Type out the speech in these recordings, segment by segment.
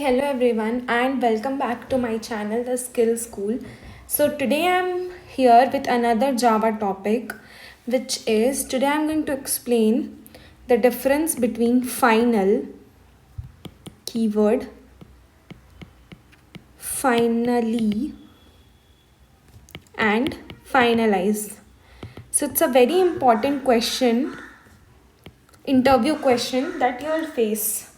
Hello everyone, and welcome back to my channel, The Skill School. So, today I'm here with another Java topic, which is today I'm going to explain the difference between final, keyword, finally, and finalize. So, it's a very important interview question that you'll face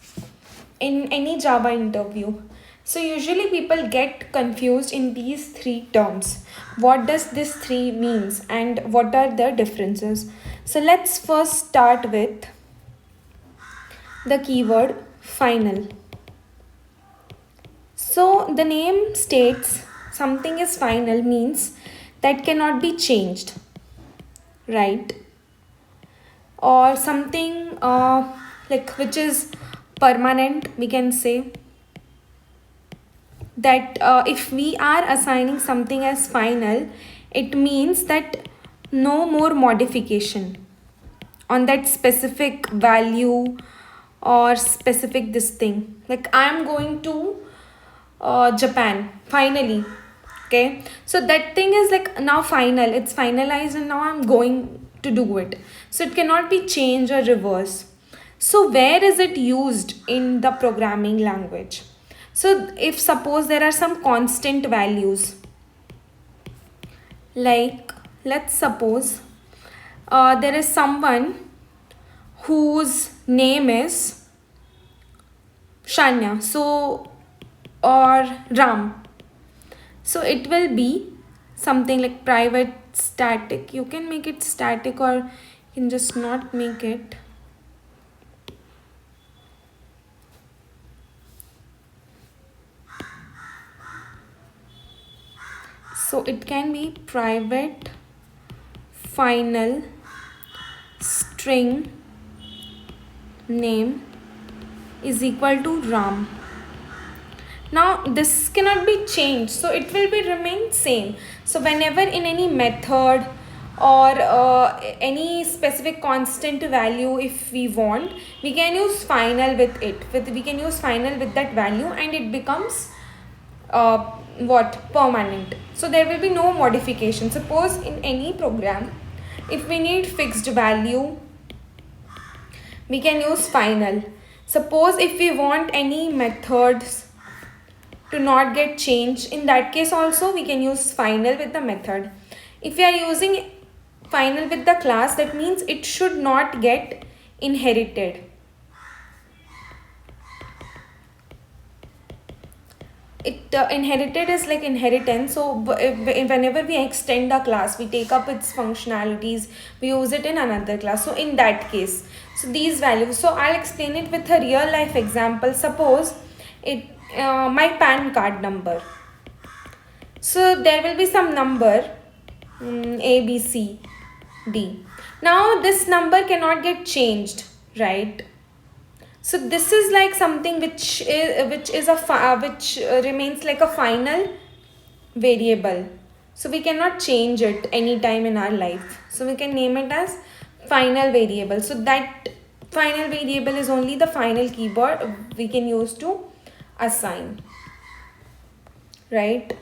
in any Java interview. So usually people get confused in these three terms. What does this three means and what are the differences? So let's first start with the keyword final. So the name states something is final means that cannot be changed, right? Or something like which is permanent, we can say that if we are assigning something as final, it means that no more modification on that specific value or specific this thing. Like I am going to Japan finally. Okay, so that thing is like now final, it's finalized, and now I'm going to do it. So it cannot be changed or reverse. So where is it used in the programming language? So if suppose there are some constant values, like let's suppose there is someone whose name is Shanya, so or Ram. So it will be something like private static. You can make it static or you can just not make it. So it can be private final string name is equal to Ram. Now this cannot be changed, so it will be remain same. So whenever in any method or any specific constant value, if we want, we can use final with it. We can use final with that value, and it becomes permanent. So there will be no modification. Suppose in any program, if we need fixed value, we can use final. Suppose if we want any methods to not get changed, in that case also we can use final with the method. If we are using final with the class, that means it should not get inherited. It inherited is like inheritance. So whenever we extend a class, we take up its functionalities, we use it in another class. So in that case, so these values, so I'll explain it with a real life example. Suppose it my PAN card number. So there will be some number A, B, C, D. Now this number cannot get changed, right? So this is like something which remains like a final variable. So we cannot change it anytime in our life. So we can name it as final variable. So that final variable is only the final keyword we can use to assign, right?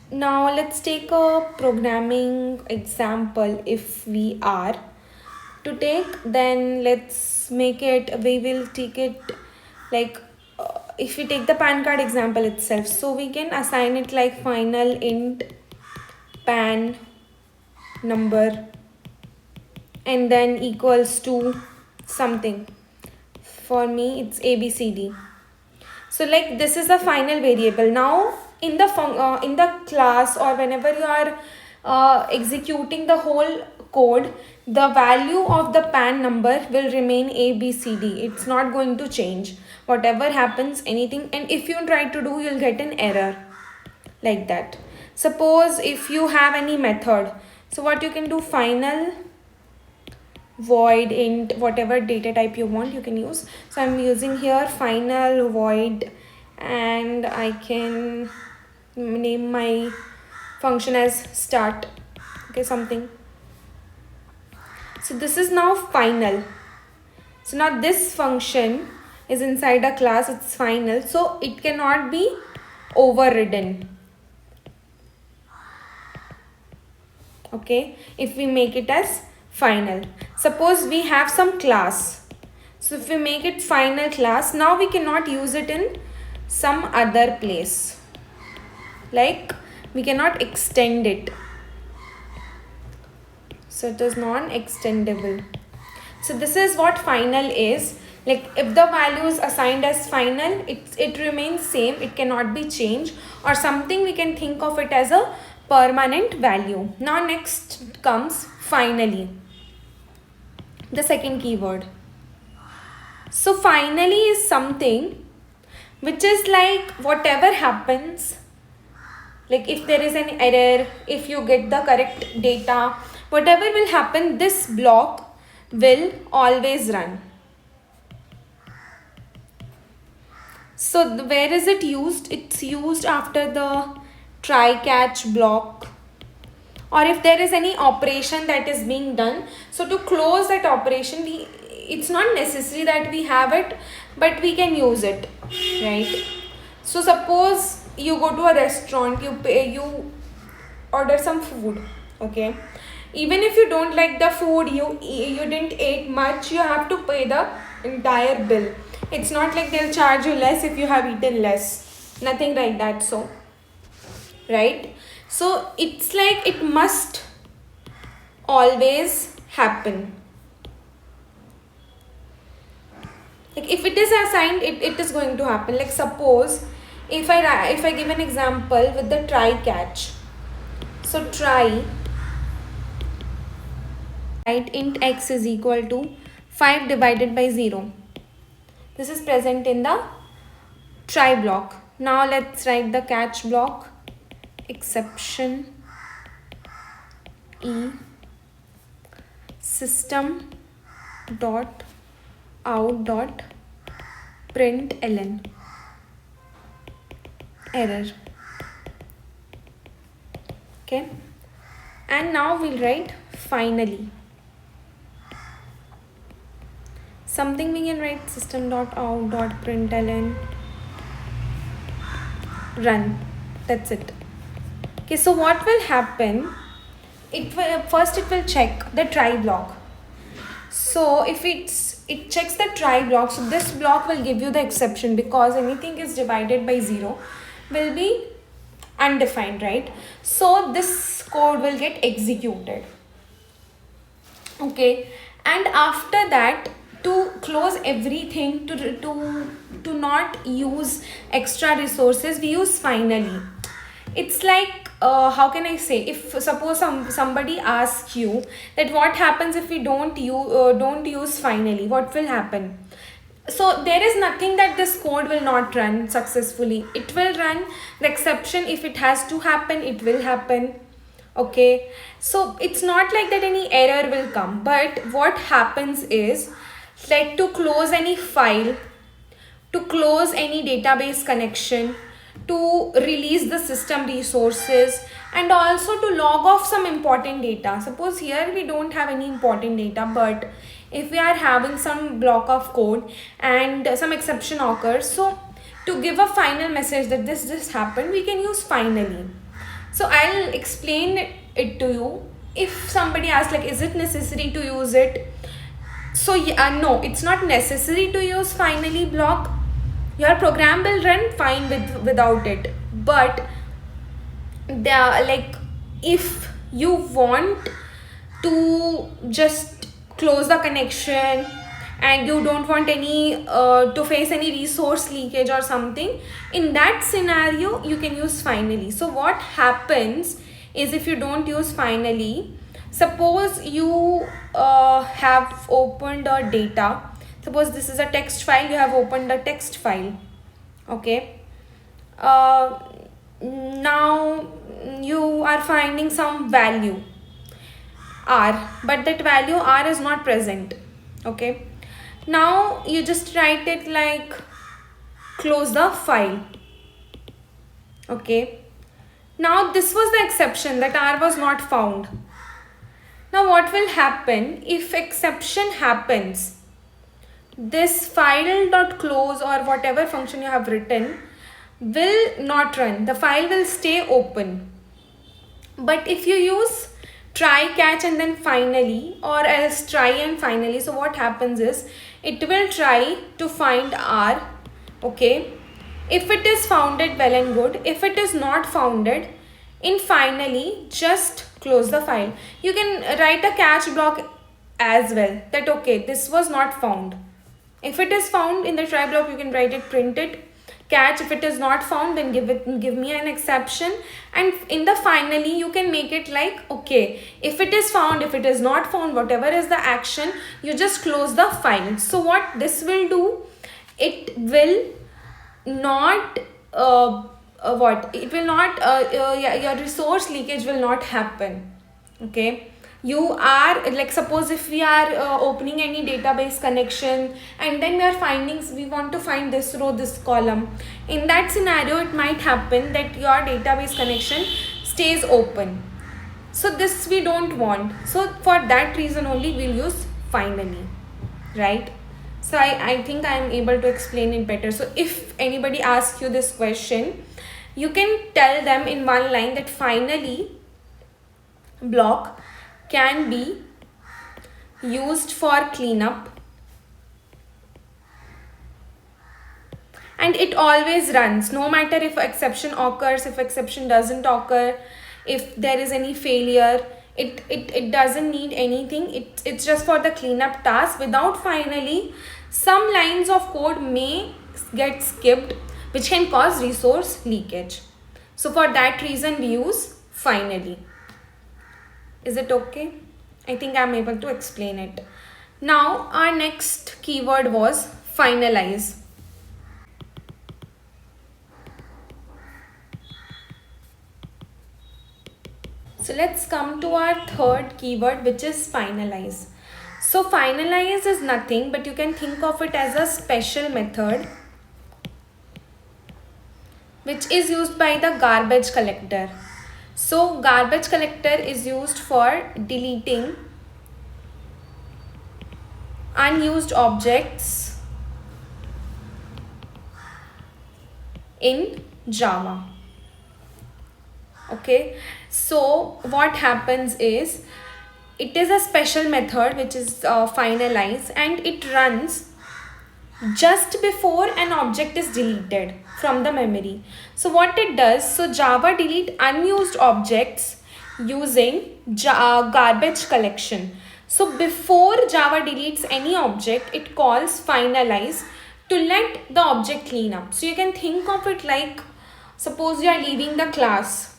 Now let's take a programming example. If we are to take, then let's make it, we will take it like if we take the PAN card example itself, so we can assign it like final int PAN number and then equals to something. For me it's ABCD. So like this is the final variable. Now in the class, or whenever you are executing the whole code, the value of the PAN number will remain ABCD. It's not going to change. Whatever happens, anything, and if you try to do, you'll get an error like that. Suppose if you have any method, so what you can do, final void int, whatever data type you want you can use. So I'm using here final void, and I can name my function as start, okay, something. So this is now final. So now this function is inside a class, it's final, so it cannot be overridden. Okay, if we make it as final, suppose we have some class, so if we make it final class, now we cannot use it in some other place, like we cannot extend it, so it is non-extendable. So this is what final is. Like if the value is assigned as final, it remains same, it cannot be changed, or something we can think of it as a permanent value. Now next comes finally, the second keyword. So finally is something which is like whatever happens, like if there is an error, if you get the correct data, whatever will happen, this block will always run. So where is it used? It's used after the try catch block, or if there is any operation that is being done. So to close that operation, it's not necessary that we have it, but we can use it, right? So suppose you go to a restaurant, you order some food, okay? Even if you don't like the food, you didn't eat much, you have to pay the entire bill. It's not like they'll charge you less if you have eaten less, nothing like that. So right, so it's like it must always happen. Like if it is assigned, it is going to happen. Like suppose if I give an example with the try catch. So try, right, int x is equal to 5 divided by 0. This is present in the try block. Now let's write the catch block. Exception e system dot out dot println error. Okay, and now we'll write finally. Something we can write system dot out dot println run. That's it. Okay, so what will happen? It will check the try block. So if it checks the try block, so this block will give you the exception, because anything is divided by 0 will be undefined, right? So this code will get executed. Okay, and after that, to close everything, to not use extra resources, we use finally. It's like how can I say, if suppose somebody asks you that what happens if we don't use finally, what will happen? So there is nothing that this code will not run successfully. It will run. The exception, if it has to happen, it will happen. Okay, so it's not like that any error will come, but what happens is, like to close any file, to close any database connection, to release the system resources, and also to log off some important data. Suppose here we don't have any important data, but if we are having some block of code and some exception occurs, so to give a final message that this happened, we can use finally. So I'll explain it to you. If somebody asks like, is it necessary to use it? So no, it's not necessary to use finally block. Your program will run fine without it. But like if you want to just close the connection and you don't want any to face any resource leakage or something, in that scenario you can use finally. So what happens is, if you don't use finally, suppose you have opened a data. Suppose this is a text file, you have opened a text file. Okay, now you are finding some value r, but that value r is not present. Okay, now you just write it like close the file. Okay, now this was the exception, that r was not found. Now what will happen if exception happens? this file.close or whatever function you have written will not run. The file will stay open. But if you use try catch and then finally, or else try and finally, so what happens is it will try to find R. Okay, if it is founded, well and good. If it is not founded, in finally just close the file. You can write a catch block as well, that okay, this was not found. If it is found in the try block, you can write it, print it, catch. If it is not found, then give me an exception. And in the finally, you can make it like, okay, if it is found, if it is not found, whatever is the action, you just close the file. So what this will do, it will not your resource leakage will not happen. Okay, you are like, suppose if we are opening any database connection and then we are finding, we want to find this row, this column. In that scenario, it might happen that your database connection stays open. So this we don't want. So for that reason only we'll use finally, right? So I think I am able to explain it better. So if anybody asks you this question, you can tell them in one line that finally block can be used for cleanup, and it always runs no matter if exception occurs, if exception doesn't occur, if there is any failure. It doesn't need anything. It's just for the cleanup task. Without finally, some lines of code may get skipped, which can cause resource leakage. So for that reason we use finally. Is it okay? I think I'm able to explain it. Now our next keyword was finalize. So let's come to our third keyword, which is finalize. So finalize is nothing, but you can think of it as a special method which is used by the garbage collector. So garbage collector is used for deleting unused objects in Java. Okay, so what happens is, it is a special method which is finalize, and it runs just before an object is deleted from the memory. So what it does, so Java delete unused objects using garbage collection. So before Java deletes any object, it calls finalize to let the object clean up. So you can think of it like, suppose you are leaving the class,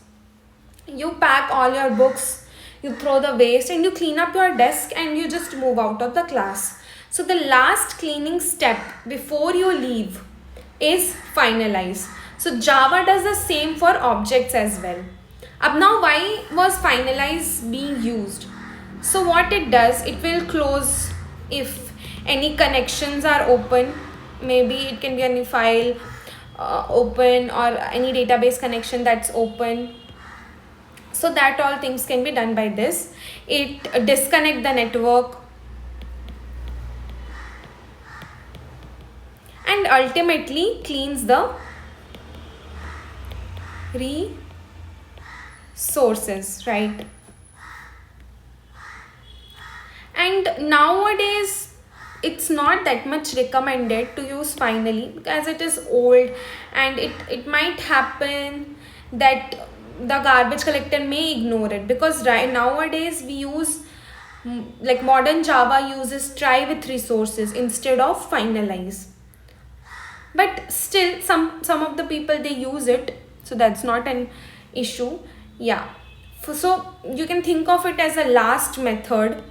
you pack all your books, you throw the waste, and you clean up your desk and you just move out of the class. So the last cleaning step before you leave is finalize. So Java does the same for objects as well. Now why was finalize being used? So what it does, it will close if any connections are open. Maybe it can be any file open or any database connection that's open. So that all things can be done by this. It disconnect the network, and ultimately cleans the resources, right? And nowadays it's not that much recommended to use finally, because it is old, and it might happen that the garbage collector may ignore it, because right nowadays we use like modern Java uses try with resources instead of finalize. But still some of the people, they use it, so that's not an issue. Yeah, so you can think of it as a last method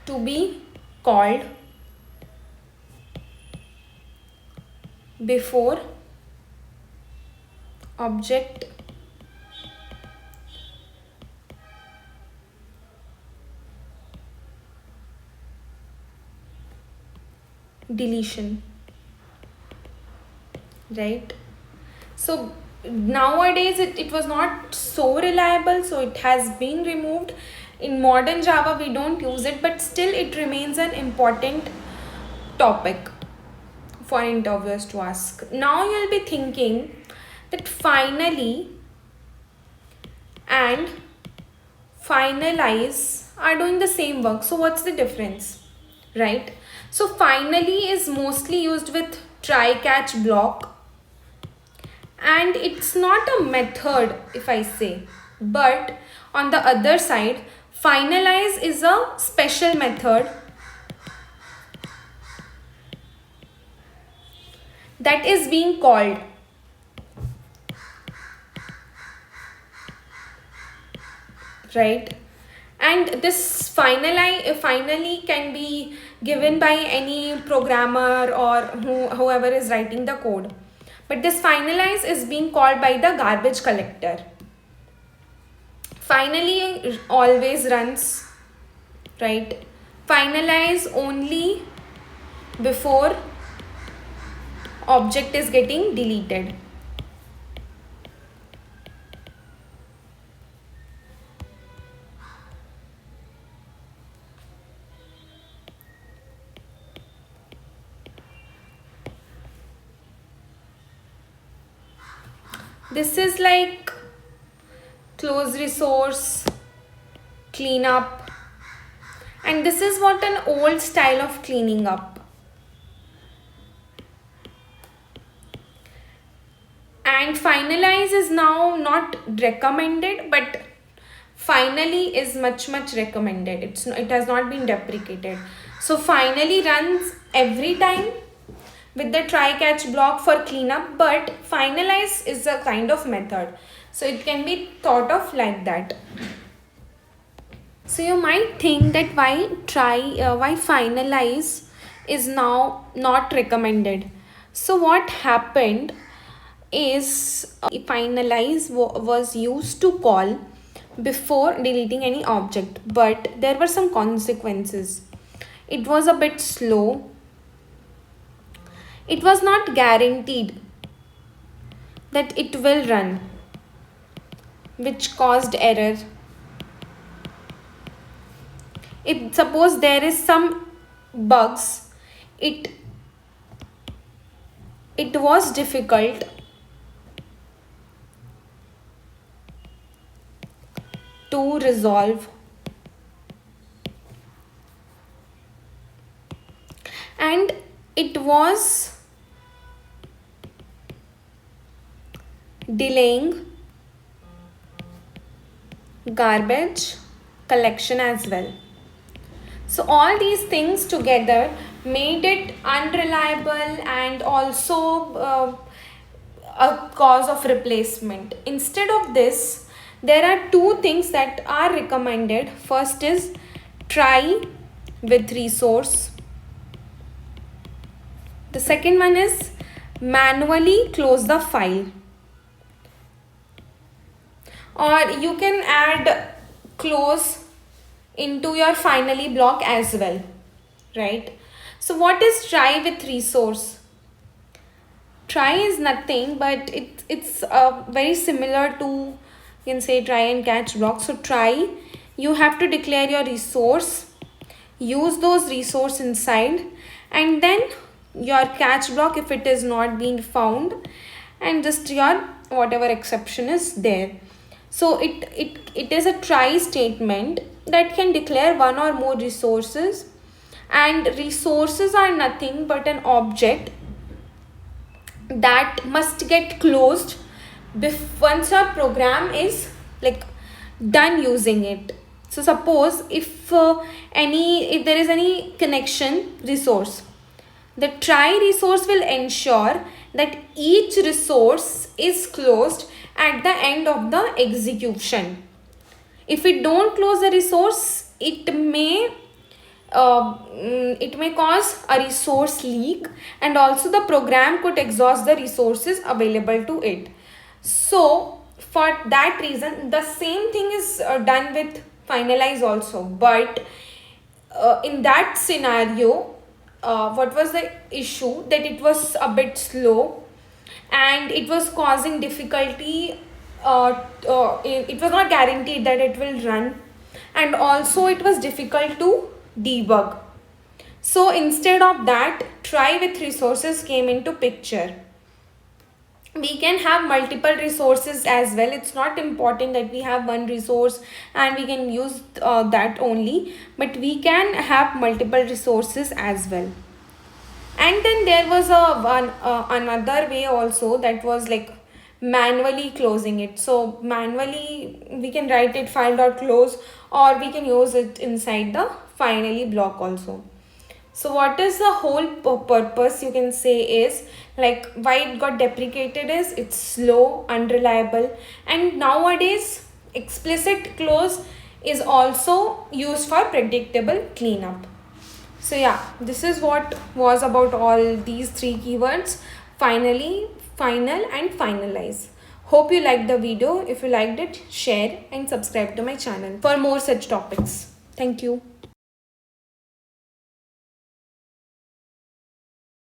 to be called before object deletion, right? So nowadays it was not so reliable, so it has been removed. In modern Java, we don't use it, but still it remains an important topic for interviewers to ask. Now you'll be thinking that finally and finalize are doing the same work. So what's the difference, right? So finally is mostly used with try catch block, and it's not a method if I say, but on the other side finalize is a special method that is being called, right? And this finally can be given by any programmer or whoever is writing the code, but this finalize is being called by the garbage collector. Finally always runs, right? Finalize only before object is getting deleted. This is like close resource, cleanup, and this is what an old style of cleaning up. And finalize is now not recommended, but finally is much recommended. It has not been deprecated. So finally runs every time with the try catch block for cleanup, but finalize is a kind of method, so it can be thought of like that. So you might think that why finalize is now not recommended. So what happened is finalize was used to call before deleting any object, but there were some consequences. It was a bit slow. It was not guaranteed that it will run, which caused error. If suppose there is some bugs, it was difficult to resolve, and it was delaying garbage collection as well. So all these things together made it unreliable and also a cause of replacement. Instead of this, there are two things that are recommended. First is try with resource. The second one is manually close the file. Or you can add close into your finally block as well, right? So what is try with resource? Try is nothing, but it's very similar to, you can say, try and catch block. So try, you have to declare your resource, use those resource inside, and then your catch block if it is not being found, and just your whatever exception is there. So it is a try statement that can declare one or more resources, and resources are nothing but an object that must get closed once your program is like done using it. So suppose if there is any connection resource, the try resource will ensure that each resource is closed at the end of the execution. If we don't close the resource, it may cause a resource leak, and also the program could exhaust the resources available to it. So for that reason, the same thing is done with finalize also, but in that scenario, what was the issue? That it was a bit slow and it was causing difficulty. It was not guaranteed that it will run, and also it was difficult to debug. So instead of that, try with resources came into picture. We can have multiple resources as well. It's not important that we have one resource and we can use that only, but we can have multiple resources as well. And then there was another way also, that was like manually closing it. So manually we can write it file.close, or we can use it inside the finally block also. So what is the whole purpose, you can say, is like why it got deprecated is it's slow, unreliable, and nowadays explicit close is also used for predictable cleanup. So yeah, this is what was about all these three keywords: finally, final, and finalize. Hope you liked the video. If you liked it, share and subscribe to my channel for more such topics. Thank you.